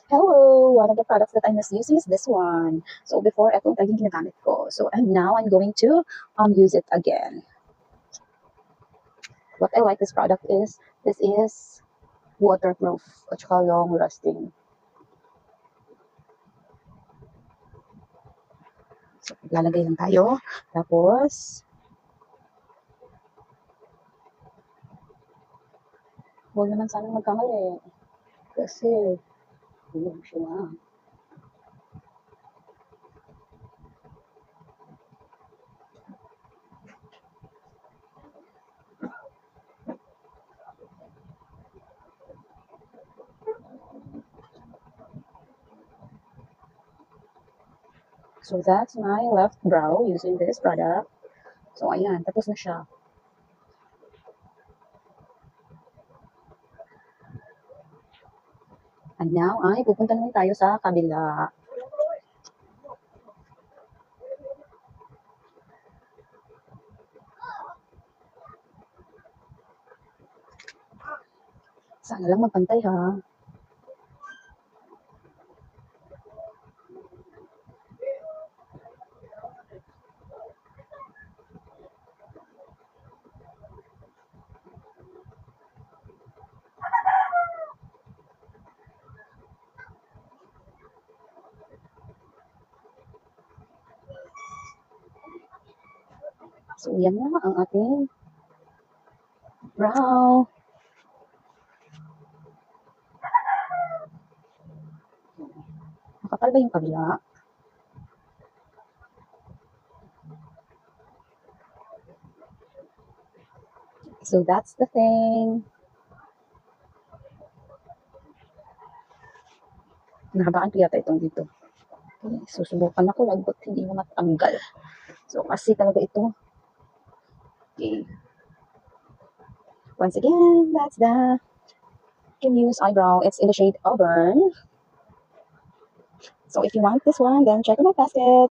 Hello! One of the products that I'm using is this one. So before, ito yung laging ginagamit ko. So and now I'm going to use it again. What I like this product is, this is waterproof at saka long lasting. So lalagay lang tayo. Tapos, huwag naman sana magkamali. Kasi, yun siya. So that's my left brow using this product. So ayan, tapos na siya. And now ay pupunta naman tayo sa kabila. Sana lang magpantay ha. So yan na ang ating brow. Makapal ba yung kabila? So that's the thing. Nahabaan ko yata itong dito. Okay, susubukan ako lagot hindi na matanggal. So kasi talaga ito. Okay. Once again, that's the Can Use eyebrow. It's in the shade Auburn. So if you want this one, then check out my basket.